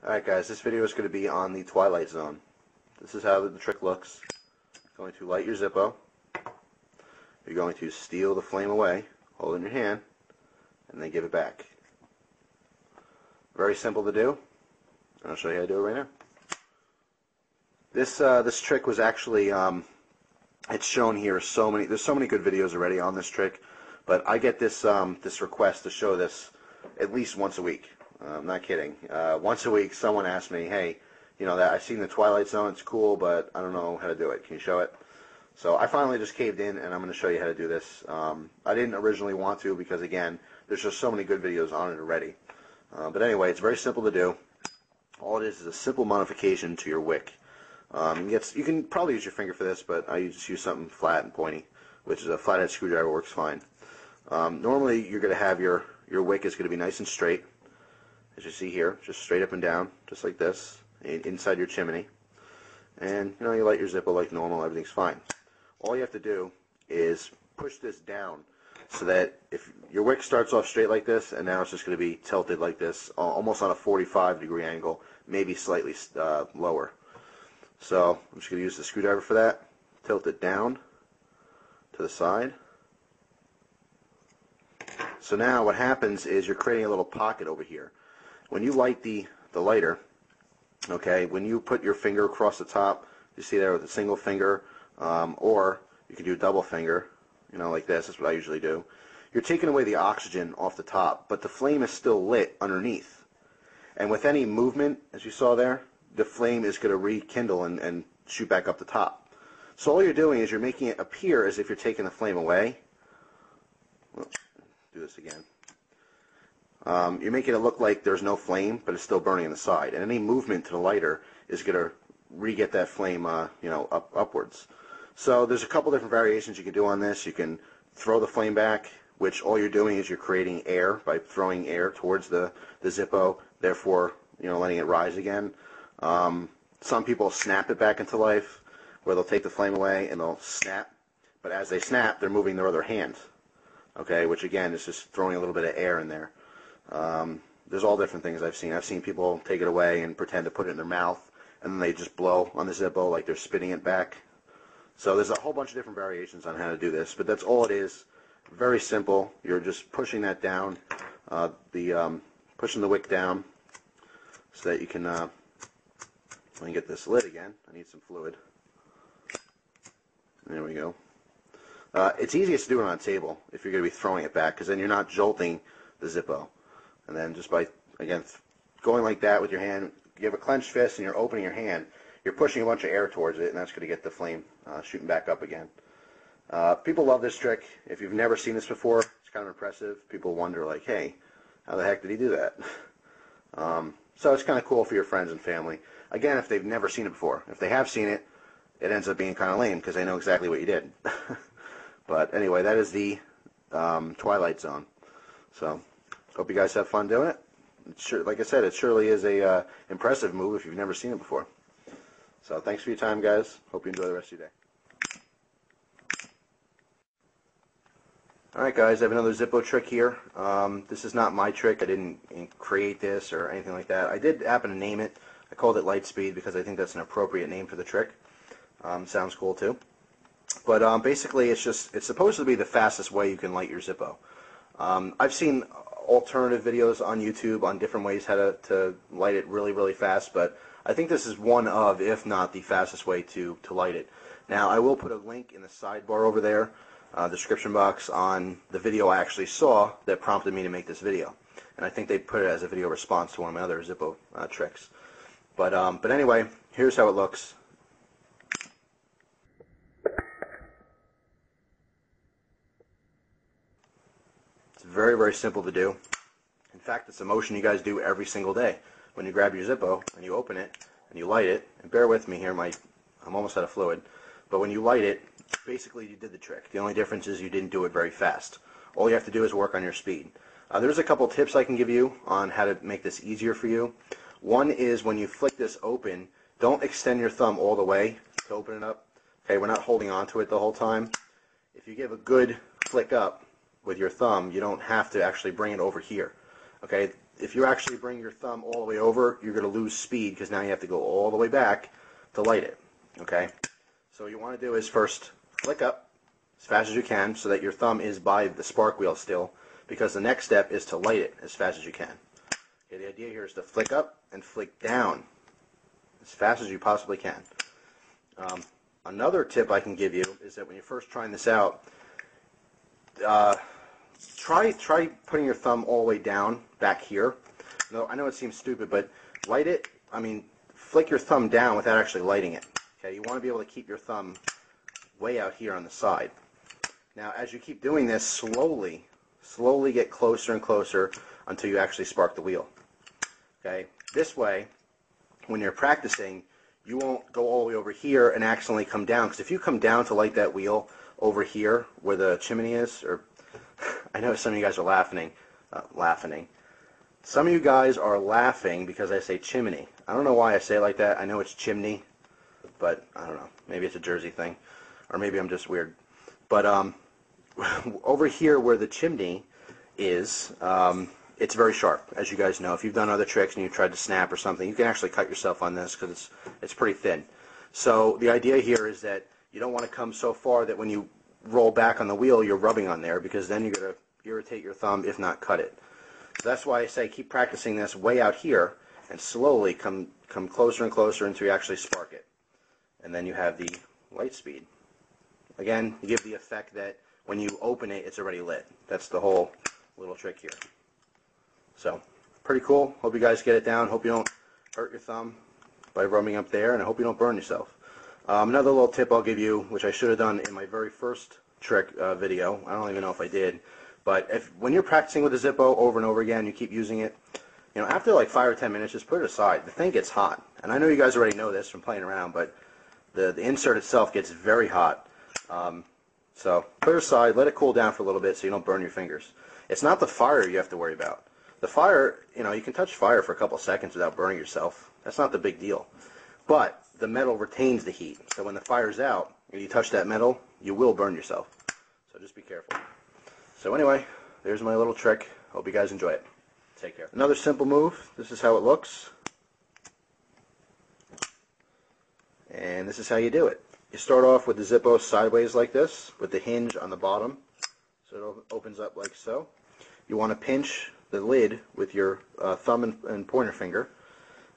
Alright guys, this video is going to be on the twilight zone. This is how the trick looks. You're going to light your Zippo. You're going to steal the flame away, hold it in your hand, and then give it back. Very simple to do. I'll show you how to do it right now. This trick was actually it's shown here. There's so many good videos already on this trick, but I get this request to show this at least once a week. I'm not kidding. Once a week, someone asks me, "Hey, you know that I've seen the Twilight Zone. It's cool, but I don't know how to do it. Can you show it?" So I finally just caved in, and I'm going to show you how to do this. I didn't originally want to because, again, there's just so many good videos on it already. But anyway, it's very simple to do. All it is a simple modification to your wick. You can probably use your finger for this, but I just use something flat and pointy, which is a flathead screwdriver works fine. Normally, you're going to have your wick is going to be nice and straight. As you see here, just straight up and down, just like this, inside your chimney. And you light your Zippo like normal, everything's fine. All you have to do is push this down so that if your wick starts off straight like this, and now it's just going to be tilted like this, almost on a 45-degree angle, maybe slightly lower. So I'm just going to use the screwdriver for that, tilt it down to the side. So now what happens is you're creating a little pocket over here. When you light the lighter, okay, when you put your finger across the top, you see there with a single finger, or you can do double finger, like this. That's what I usually do. You're taking away the oxygen off the top, but the flame is still lit underneath. And with any movement, as you saw there, the flame is going to rekindle and shoot back up the top. So all you're doing is you're making it appear as if you're taking the flame away. Well, do this again. You're making it look like there's no flame, but it's still burning on the side. And any movement to the lighter is going to re-get that flame, upwards. So there's a couple different variations you can do on this. You can throw the flame back, which all you're doing is you're creating air by throwing air towards the Zippo, therefore, letting it rise again. Some people snap it back into life, where they'll take the flame away and they'll snap. But as they snap, they're moving their other hand, okay, which again is just throwing a little bit of air in there. There's all different things I've seen. I've seen people take it away and pretend to put it in their mouth, and then they just blow on the Zippo like they're spitting it back. So there's a whole bunch of different variations on how to do this, but that's all it is. Very simple. You're just pushing that down, pushing the wick down, so that you can. Let me get this lit again. I need some fluid. There we go. It's easiest to do it on a table if you're going to be throwing it back, because then you're not jolting the Zippo. And then just by, again, going like that with your hand, you have a clenched fist and you're opening your hand, you're pushing a bunch of air towards it, and that's going to get the flame shooting back up again. People love this trick. If you've never seen this before, it's kind of impressive. People wonder, like, hey, how the heck did he do that? So it's kind of cool for your friends and family. Again, if they've never seen it before. If they have seen it, it ends up being kind of lame because they know exactly what you did. But anyway, that is the Twilight Zone. So hope you guys have fun doing it. Like I said, it surely is a impressive move if you've never seen it before. So thanks for your time, guys. Hope you enjoy the rest of your day. Alright guys, I have another Zippo trick here. This is not my trick. I didn't create this or anything like that. I did happen to name it. I called it Light Speed because I think that's an appropriate name for the trick. Sounds cool too. But basically it's supposed to be the fastest way you can light your Zippo. I've seen alternative videos on YouTube on different ways how to light it really, really fast, but I think this is one of, if not the fastest way to light it. Now, I will put a link in the sidebar over there, description box, on the video I actually saw that prompted me to make this video. And I think they put it as a video response to one of my other Zippo tricks. But anyway, here's how it looks. It's very, very simple to do. In fact, it's a motion you guys do every single day. When you grab your Zippo and you open it and you light it, and bear with me here, I'm almost out of fluid, but when you light it, basically you did the trick. The only difference is you didn't do it very fast. All you have to do is work on your speed. There's a couple tips I can give you on how to make this easier for you. One is when you flick this open, don't extend your thumb all the way to open it up. Okay, we're not holding on to it the whole time. If you give a good flick up with your thumb, you don't have to actually bring it over here. Okay, if you actually bring your thumb all the way over, you're going to lose speed because now you have to go all the way back to light it. Okay? So what you want to do is first flick up as fast as you can so that your thumb is by the spark wheel still, because the next step is to light it as fast as you can. Okay, the idea here is to flick up and flick down as fast as you possibly can. Another tip I can give you is that when you're first trying this out, try putting your thumb all the way down back here. No, I know it seems stupid, but light it. I mean, flick your thumb down without actually lighting it. Okay, you want to be able to keep your thumb way out here on the side. Now, as you keep doing this, slowly get closer and closer until you actually spark the wheel. Okay, this way, when you're practicing, you won't go all the way over here and accidentally come down, because if you come down to light that wheel over here where the chimney is, or I know some of you guys are laughing. Some of you guys are laughing because I say chimney. I don't know why I say it like that. I know it's chimney, but I don't know. Maybe it's a Jersey thing, or maybe I'm just weird. But over here where the chimney is, it's very sharp, as you guys know. If you've done other tricks and you've tried to snap or something, you can actually cut yourself on this because it's pretty thin. So the idea here is that you don't want to come so far that when you roll back on the wheel, you're rubbing on there, because then you're going to irritate your thumb, if not cut it. So that's why I say keep practicing this way out here and slowly come closer and closer until you actually spark it. And then you have the light speed. Again, you give the effect that when you open it, it's already lit. That's the whole little trick here. So, pretty cool. Hope you guys get it down. Hope you don't hurt your thumb by rubbing up there, and I hope you don't burn yourself. Another little tip I'll give you, which I should have done in my very first trick video. I don't even know if I did. But when you're practicing with the Zippo over and over again, you keep using it, after like 5 or 10 minutes, just put it aside. The thing gets hot. And I know you guys already know this from playing around, but the insert itself gets very hot. So put it aside, let it cool down for a little bit so you don't burn your fingers. It's not the fire you have to worry about. The fire, you can touch fire for a couple seconds without burning yourself. That's not the big deal. But the metal retains the heat. So when the fire's out and you touch that metal, you will burn yourself. So just be careful. So anyway, there's my little trick. Hope you guys enjoy it. Take care. Another simple move. This is how it looks. And this is how you do it. You start off with the Zippo sideways like this, with the hinge on the bottom. So it opens up like so. You want to pinch the lid with your thumb and pointer finger.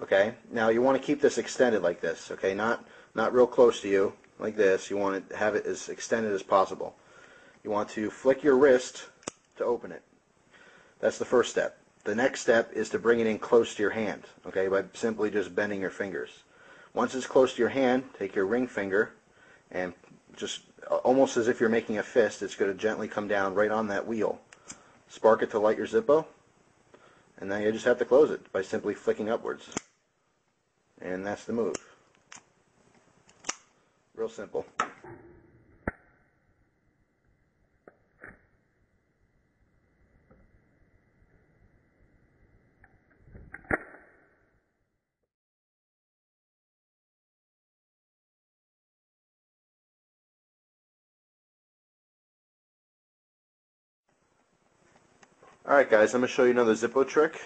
Okay. Now you want to keep this extended like this. Okay. Not real close to you like this. You want to have it as extended as possible. You want to flick your wrist to open it. That's the first step. The next step is to bring it in close to your hand. Okay. By simply just bending your fingers. Once it's close to your hand, take your ring finger and just almost as if you're making a fist, it's going to gently come down right on that wheel. Spark it to light your Zippo, and then you just have to close it by simply flicking upwards. And that's the move. Real simple. Alright guys, I'm going to show you another Zippo trick.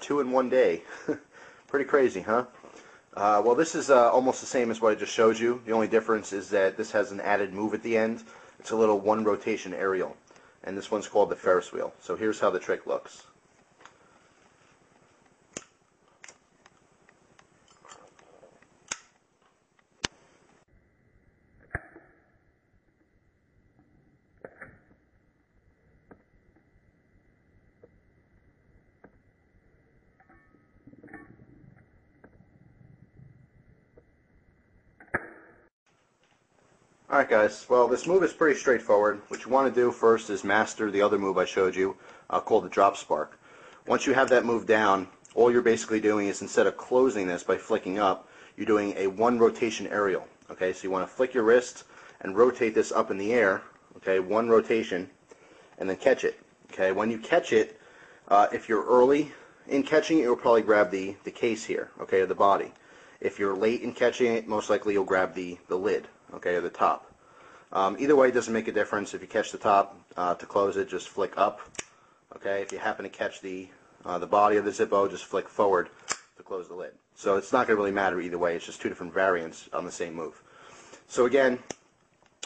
2 in 1 day. Pretty crazy, huh? Well, this is almost the same as what I just showed you. The only difference is that this has an added move at the end. It's a little one rotation aerial. And this one's called the Ferris wheel. So here's how the trick looks. Alright guys, well this move is pretty straightforward. What you want to do first is master the other move I showed you called the drop spark. Once you have that move down, all you're basically doing is instead of closing this by flicking up, you're doing a one rotation aerial. Okay, so you want to flick your wrist and rotate this up in the air, okay, one rotation, and then catch it. Okay, when you catch it, if you're early in catching it, you'll probably grab the case here, okay, or the body. If you're late in catching it, most likely you'll grab the lid, okay, or the top. Either way, it doesn't make a difference. If you catch the top, to close it, just flick up. Okay, if you happen to catch the the body of the Zippo, just flick forward to close the lid. So it's not going to really matter either way. It's just two different variants on the same move. So again,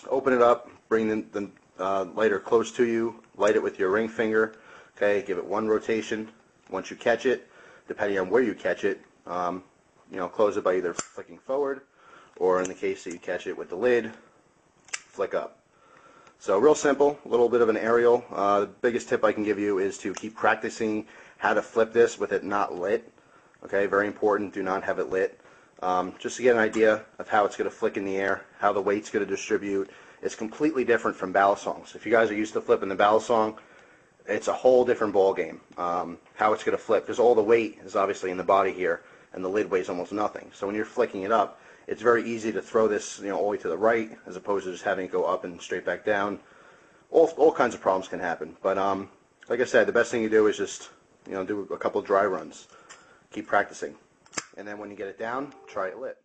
open it up, bring the lighter close to you, light it with your ring finger. Okay, give it one rotation. Once you catch it, depending on where you catch it, close it by either flicking forward, or in the case that you catch it with the lid, flick up. So real simple, a little bit of an aerial. The biggest tip I can give you is to keep practicing how to flip this with it not lit. Okay, very important, do not have it lit. Just to get an idea of how it's going to flick in the air, how the weight's going to distribute. It's completely different from balisongs. If you guys are used to flipping the balisong, it's a whole different ball game. How it's going to flip, because all the weight is obviously in the body here, and the lid weighs almost nothing. So when you're flicking it up, it's very easy to throw this all the way to the right, as opposed to just having it go up and straight back down. All kinds of problems can happen. But like I said, the best thing you do is just do a couple dry runs. Keep practicing. And then when you get it down, try it lit.